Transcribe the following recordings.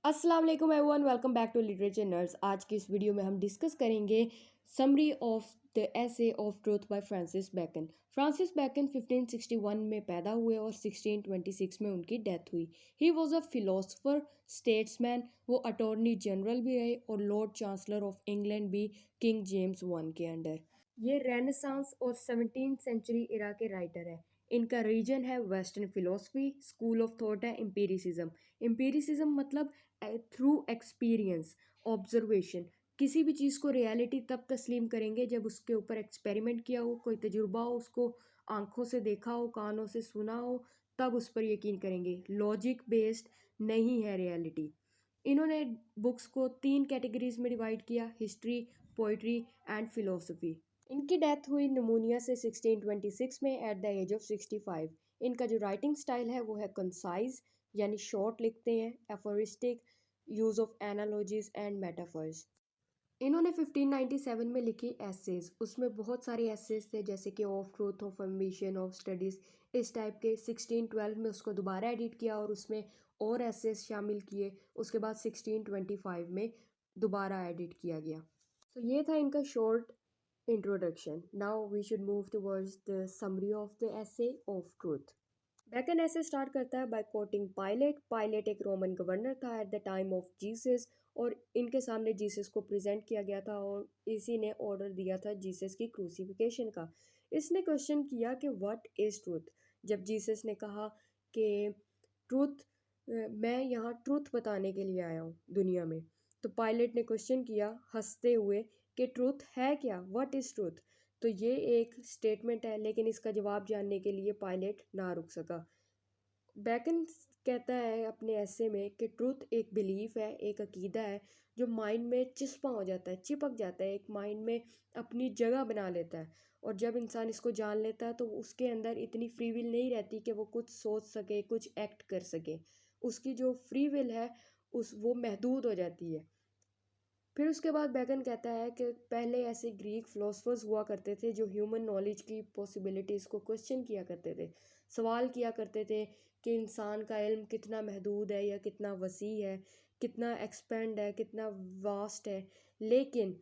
अस्सलाम वालेकुम everyone, welcome back to literature nurse. आज की इस वीडियो में हम डिस्कस करेंगे summary of the essay of truth by Francis Bacon. Francis Bacon 1561 में पैदा हुए और 1626 में उनकी डेथ हुई। He was a philosopher, statesman, वो अटॉर्नी जनरल भी रहे और लॉर्ड चांसलर ऑफ इंग्लैंड भी किंग जेम्स वन के अंडर। ये रेनेसांस और 17th सेंचुरी इरा के राइटर है। इनका रीजन है western philosophy, school of thought है एम्पिरिसिज्म। एम्पिरिसिज्म मतलब थ्रू एक्सपीरियंस, ऑब्जर्वेशन। किसी भी चीज़ को रियलिटी तब तस्लीम करेंगे जब उसके ऊपर एक्सपेरिमेंट किया हो, कोई तजुर्बा हो, उसको आंखों से देखा हो, कानों से सुना हो, तब उस पर यकीन करेंगे। लॉजिक बेस्ड नहीं है रियलिटी। इन्होंने बुक्स को 3 कैटेगरीज में डिवाइड किया: हिस्ट्री, पोइट्री एंड फिलोसफी। इनकी डेथ हुई निमोनिया से 1626 में एट द एज ऑफ 65। इनका जो राइटिंग स्टाइल है वो है कंसाइज, यानी शॉर्ट लिखते हैं, aphoristic, use of analogies and metaphors. इन्होंने 1597 में लिखी एसेज। उसमें बहुत सारे एसेज थे, जैसे कि of truth, of ambition, of studies, इस टाइप के। 1612 में उसको दोबारा एडिट किया और उसमें और एसेज शामिल किए। उसके बाद 1625 में दोबारा एडिट किया गया। तो ये था इनका short introduction. Now we should move towards the summary of the essay of truth. Bacon ऐसे स्टार्ट करता है बाय कोटिंग पायलेट। पायलेट एक रोमन गवर्नर था at the time of Jesus, और इनके सामने जीसस को प्रेजेंट किया गया था और इसी ने ऑर्डर दिया था जीसस की क्रूसिफिकेशन का। इसने क्वेश्चन किया कि व्हाट इज़ ट्रूथ। जब जीसस ने कहा कि ट्रूथ, मैं यहाँ ट्रूथ बताने के लिए आया हूँ दुनिया में, तो पायलेट ने क्वेश्चन किया हंसते हुए कि ट्रूथ है क्या, व्हाट इज़ ट्रूथ। तो ये एक स्टेटमेंट है, लेकिन इसका जवाब जानने के लिए पायलट ना रुक सका। बैकन कहता है अपने ऐसे में कि ट्रूथ एक बिलीफ है, एक अकीदा है जो माइंड में चिस्पा हो जाता है, चिपक जाता है, एक माइंड में अपनी जगह बना लेता है। और जब इंसान इसको जान लेता है तो उसके अंदर इतनी फ्री विल नहीं रहती कि वो कुछ सोच सके, कुछ एक्ट कर सके। उसकी जो फ्री विल है उस वो महदूद हो जाती है। फिर उसके बाद बैकन कहता है कि पहले ऐसे ग्रीक फिलोसफर्स हुआ करते थे जो ह्यूमन नॉलेज की पॉसिबिलिटीज़ को क्वेश्चन किया करते थे, सवाल किया करते थे कि इंसान का इल्म कितना महदूद है या कितना वसी है, कितना एक्सपेंड है, कितना वास्ट है। लेकिन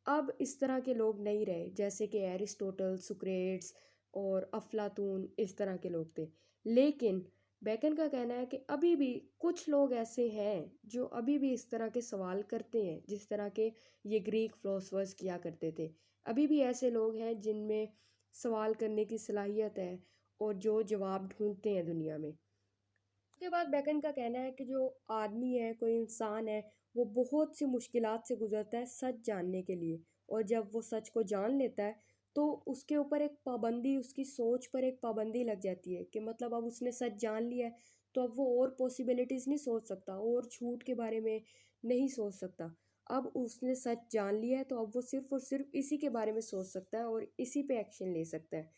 अब इस तरह के लोग नहीं रहे, जैसे कि एरिस्टोटल, सुक्रेट्स और अफलातून, इस तरह के लोग थे। लेकिन बैकन का कहना है कि अभी भी कुछ लोग ऐसे हैं जो अभी भी इस तरह के सवाल करते हैं जिस तरह के ये ग्रीक फिलोसफर्स किया करते थे। अभी भी ऐसे लोग हैं जिनमें सवाल करने की सलाहियत है और जो जवाब ढूंढते हैं दुनिया में। उसके बाद बैकन का कहना है कि जो आदमी है, कोई इंसान है, वो बहुत सी मुश्किलात से गुजरता है सच जानने के लिए। और जब वो सच को जान लेता है तो उसके ऊपर एक पाबंदी, उसकी सोच पर एक पाबंदी लग जाती है कि मतलब अब उसने सच जान लिया है तो अब वो और पॉसिबिलिटीज़ नहीं सोच सकता और झूठ के बारे में नहीं सोच सकता। अब उसने सच जान लिया है तो अब वो सिर्फ़ और सिर्फ इसी के बारे में सोच सकता है और इसी पे एक्शन ले सकता है।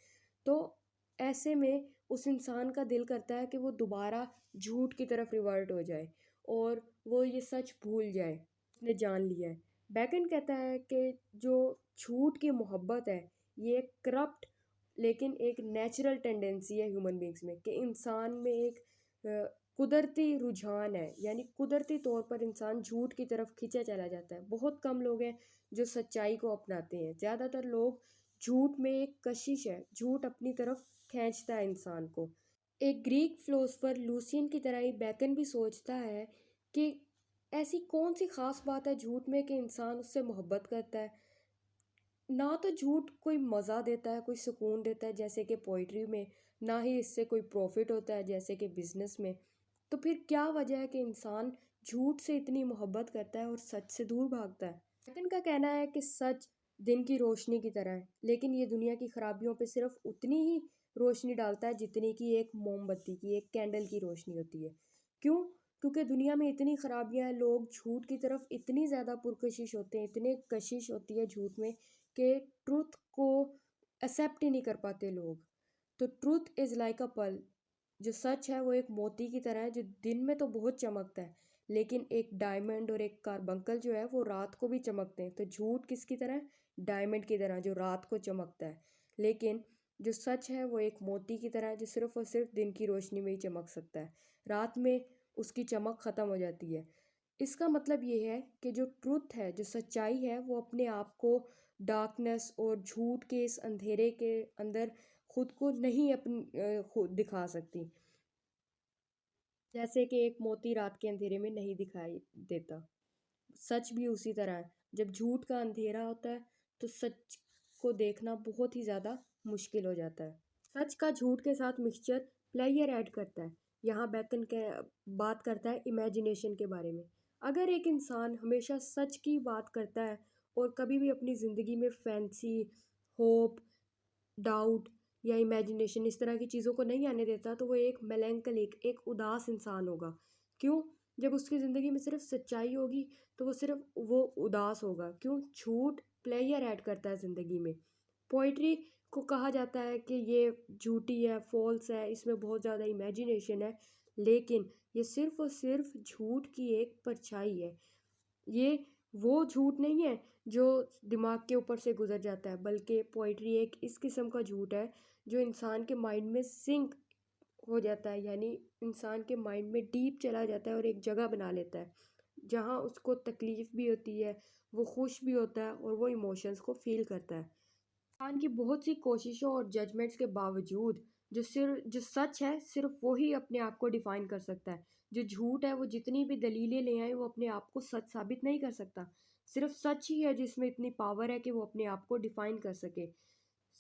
तो ऐसे में उस इंसान का दिल करता है कि वो दोबारा झूठ की तरफ रिवर्ट हो जाए और वो ये सच भूल जाए, उसने जान लिया है। बैकन कहता है कि जो झूठ की मोहब्बत है ये एक करप्ट लेकिन एक नेचुरल टेंडेंसी है ह्यूमन बींग्स में, कि इंसान में एक कुदरती रुझान है, यानी कुदरती तौर पर इंसान झूठ की तरफ खींचा चला जाता है। बहुत कम लोग हैं जो सच्चाई को अपनाते हैं, ज़्यादातर लोग झूठ में एक कशिश है, झूठ अपनी तरफ खींचता है इंसान को। एक ग्रीक फिलोसफर लूसियन की तरह ही बैकन भी सोचता है कि ऐसी कौन सी ख़ास बात है झूठ में कि इंसान उससे मोहब्बत करता है। ना तो झूठ कोई मज़ा देता है, कोई सुकून देता है जैसे कि पोइट्री में, ना ही इससे कोई प्रॉफिट होता है जैसे कि बिजनेस में। तो फिर क्या वजह है कि इंसान झूठ से इतनी मोहब्बत करता है और सच से दूर भागता है। बैकन का कहना है कि सच दिन की रोशनी की तरह है, लेकिन ये दुनिया की खराबियों पे सिर्फ उतनी ही रोशनी डालता है जितनी की एक मोमबत्ती की, एक कैंडल की रोशनी होती है। क्यों? क्योंकि दुनिया में इतनी खराबियां हैं, लोग झूठ की तरफ इतनी ज़्यादा पुरकशिश होते हैं, इतने कशिश होती है झूठ में कि ट्रुथ को एक्सेप्ट ही नहीं कर पाते लोग। तो truth is like a pearl, जो सच है वो एक मोती की तरह है जो दिन में तो बहुत चमकता है, लेकिन एक डायमंड और एक कार्बंकल जो है वो रात को भी चमकते हैं। तो झूठ किसकी तरह है? डायमंड की तरह जो रात को चमकता है, लेकिन जो सच है वो एक मोती की तरह है जो सिर्फ और सिर्फ दिन की रोशनी में ही चमक सकता है, रात में उसकी चमक ख़त्म हो जाती है। इसका मतलब ये है कि जो ट्रुथ है, जो सच्चाई है, वो अपने आप को डार्कनेस और झूठ के इस अंधेरे के अंदर खुद को नहीं खुद दिखा सकती। जैसे कि एक मोती रात के अंधेरे में नहीं दिखाई देता, सच भी उसी तरह है। जब झूठ का अंधेरा होता है तो सच को देखना बहुत ही ज़्यादा मुश्किल हो जाता है। सच का झूठ के साथ मिक्सचर प्लेयर ऐड करता है। यहाँ बैकन के बात करता है इमेजिनेशन के बारे में। अगर एक इंसान हमेशा सच की बात करता है और कभी भी अपनी ज़िंदगी में फैंसी, होप, डाउट या इमेजिनेशन इस तरह की चीज़ों को नहीं आने देता, तो वो एक मेलैंकोलिक, एक उदास इंसान होगा। क्यों? जब उसकी ज़िंदगी में सिर्फ सच्चाई होगी तो वो सिर्फ वो उदास होगा। क्यों? झूठ प्लेयर ऐड करता है ज़िंदगी में। पोइट्री को कहा जाता है कि ये झूठी है, फॉल्स है, इसमें बहुत ज़्यादा इमेजिनेशन है, लेकिन ये सिर्फ और सिर्फ झूठ की एक परछाई है। ये वो झूठ नहीं है जो दिमाग के ऊपर से गुजर जाता है, बल्कि पोइट्री एक इस किस्म का झूठ है जो इंसान के माइंड में सिंक हो जाता है, यानी इंसान के माइंड में डीप चला जाता है और एक जगह बना लेता है जहाँ उसको तकलीफ़ भी होती है, वो खुश भी होता है और वो इमोशंस को फील करता है। इंसान की बहुत सी कोशिशों और जजमेंट्स के बावजूद जो सच है सिर्फ वो ही अपने आप को डिफाइन कर सकता है। जो झूठ है वो जितनी भी दलीलें ले आए वो अपने आप को सच साबित नहीं कर सकता। सिर्फ सच ही है जिसमें इतनी पावर है कि वो अपने आप को डिफाइन कर सके।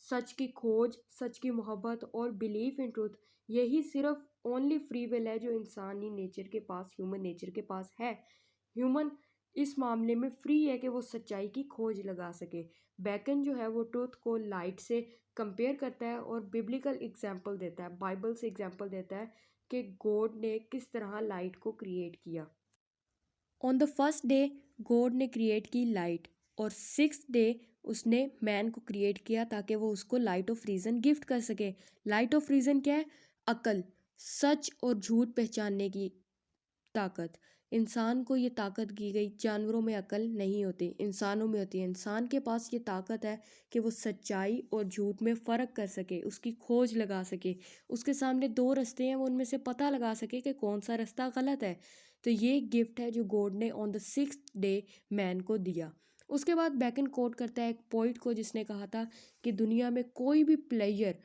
सच की खोज, सच की मोहब्बत और बिलीफ इन ट्रूथ, यही सिर्फ ओनली फ्री विल है जो इंसानी नेचर के पास, ह्यूमन नेचर के पास है। ह्यूमन इस मामले में फ्री है कि वो सच्चाई की खोज लगा सके। बैकन जो है वो ट्रूथ को लाइट से कंपेयर करता है और बिब्लिकल एग्जाम्पल देता है, बाइबल से एग्जाम्पल देता है कि गॉड ने किस तरह लाइट को क्रिएट किया। On the first day God ने क्रिएट की लाइट, और सिक्स्थ डे उसने मैन को क्रिएट किया ताकि वो उसको लाइट ऑफ रीज़न गिफ्ट कर सके। लाइट ऑफ रीज़न क्या है? अकल, सच और झूठ पहचानने की ताकत। इंसान को ये ताकत दी गई, जानवरों में अकल नहीं होती, इंसानों में होती है। इंसान के पास ये ताकत है कि वो सच्चाई और झूठ में फ़र्क कर सके, उसकी खोज लगा सके। उसके सामने दो रास्ते हैं, वो उनमें से पता लगा सके कि कौन सा रास्ता गलत है। तो ये गिफ्ट है जो गॉड ने on the sixth day man को दिया। उसके बाद बैकन कोट करता है एक पोइट को जिसने कहा था कि दुनिया में कोई भी प्लेयर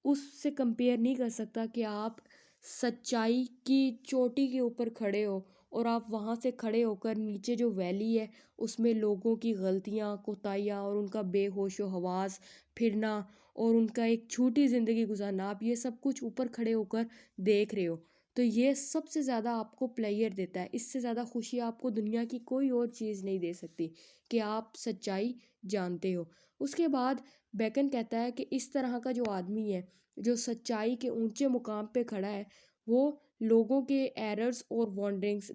उससे कंपेयर नहीं कर सकता कि आप सच्चाई की चोटी के ऊपर खड़े हो और आप वहाँ से खड़े होकर नीचे जो वैली है उसमें लोगों की गलतियाँ, कोताहियाँ और उनका बेहोश व हवास फिरना और उनका एक छोटी ज़िंदगी गुजारना, आप ये सब कुछ ऊपर खड़े होकर देख रहे हो। तो ये सबसे ज़्यादा आपको प्लेयर देता है। इससे ज़्यादा खुशी आपको दुनिया की कोई और चीज़ नहीं दे सकती कि आप सच्चाई जानते हो। उसके बाद बैकन कहता है कि इस तरह का जो आदमी है, जो सच्चाई के ऊंचे मुकाम पे खड़ा है, वो लोगों के एरर्स और वॉन्डरिंग्स,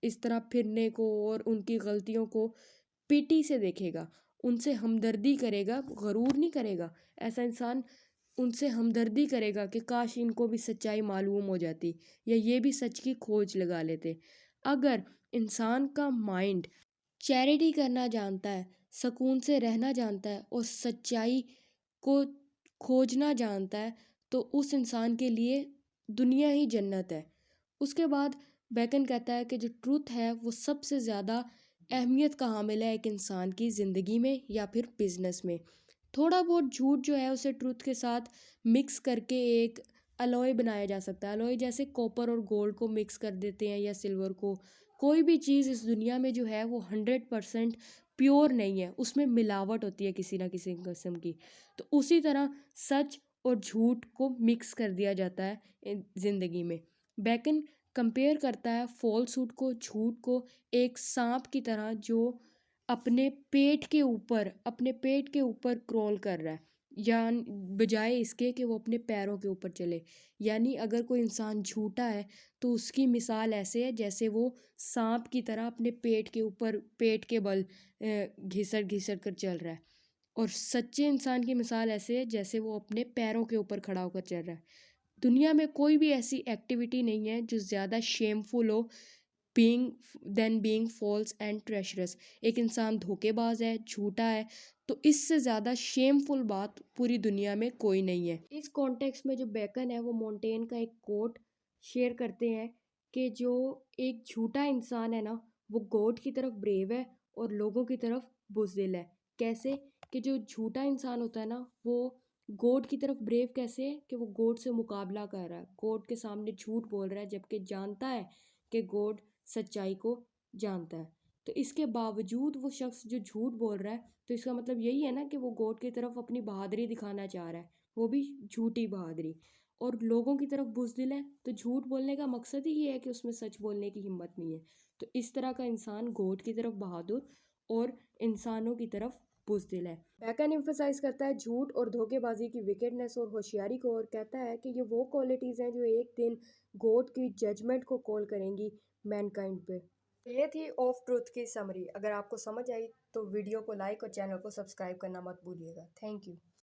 इस तरह फिरने को और उनकी गलतियों को पीटी से देखेगा, उनसे हमदर्दी करेगा, गरूर नहीं करेगा। ऐसा इंसान उनसे हमदर्दी करेगा कि काश इनको भी सच्चाई मालूम हो जाती या ये भी सच की खोज लगा लेते। अगर इंसान का माइंड चैरिटी करना जानता है, सुकून से रहना जानता है और सच्चाई को खोजना जानता है, तो उस इंसान के लिए दुनिया ही जन्नत है। उसके बाद बैकन कहता है कि जो ट्रूथ है वो सबसे ज़्यादा अहमियत का हामिल है एक इंसान की ज़िंदगी में या फिर बिजनेस में। थोड़ा बहुत झूठ जो है उसे ट्रूथ के साथ मिक्स करके एक अलॉय बनाया जा सकता है। अलॉय जैसे कॉपर और गोल्ड को मिक्स कर देते हैं या सिल्वर को। कोई भी चीज़ इस दुनिया में जो है वो 100% प्योर नहीं है, उसमें मिलावट होती है किसी ना किसी किस्म की। तो उसी तरह सच और झूठ को मिक्स कर दिया जाता है ज़िंदगी में। बैकन कंपेयर करता है फॉल्सहुड को, झूठ को, एक सांप की तरह जो अपने पेट के ऊपर क्रॉल कर रहा है, या बजाय इसके कि वो अपने पैरों के ऊपर चले। यानी अगर कोई इंसान झूठा है तो उसकी मिसाल ऐसे है जैसे वो सांप की तरह अपने पेट के ऊपर, पेट के बल घिसट घिसट कर चल रहा है। और सच्चे इंसान की मिसाल ऐसे है जैसे वो अपने पैरों के ऊपर खड़ा होकर चल रहा है। दुनिया में कोई भी ऐसी एक्टिविटी नहीं है जो ज़्यादा शेमफुल हो being then being false and treacherous. एक इंसान धोखेबाज है, झूठा है, तो इससे ज़्यादा शेमफुल बात पूरी दुनिया में कोई नहीं है। इस कॉन्टेक्स्ट में जो बैकन है वो मोंटेन का एक कोट शेयर करते हैं कि जो एक झूठा इंसान है ना, वो गॉड की तरफ ब्रेव है और लोगों की तरफ बुज़दिल है। कैसे? कि जो झूठा इंसान होता है ना, वो गॉड की तरफ ब्रेव कैसे है कि वो गॉड से मुकाबला कर रहा है, गॉड के सामने झूठ बोल रहा है, जबकि जानता है कि गॉड सच्चाई को जानता है। तो इसके बावजूद वो शख्स जो झूठ बोल रहा है, तो इसका मतलब यही है ना कि वो गॉड की तरफ अपनी बहादुरी दिखाना चाह रहा है, वो भी झूठी बहादुरी। और लोगों की तरफ बुज़दिल है, तो झूठ बोलने का मकसद ही ये है कि उसमें सच बोलने की हिम्मत नहीं है। तो इस तरह का इंसान गॉड की तरफ बहादुर और इंसानों की तरफ बुज़दिल है। बैकन एम्फसाइज करता है झूठ और धोखेबाजी की विकेटनेस और होशियारी को, और कहता है कि ये वो क्वालिटीज़ हैं जो एक दिन गॉड की जजमेंट को कॉल करेंगी मैनकाइंड पे। ये थी ऑफ ट्रूथ की समरी। अगर आपको समझ आई तो वीडियो को लाइक और चैनल को सब्सक्राइब करना मत भूलिएगा। Thank you.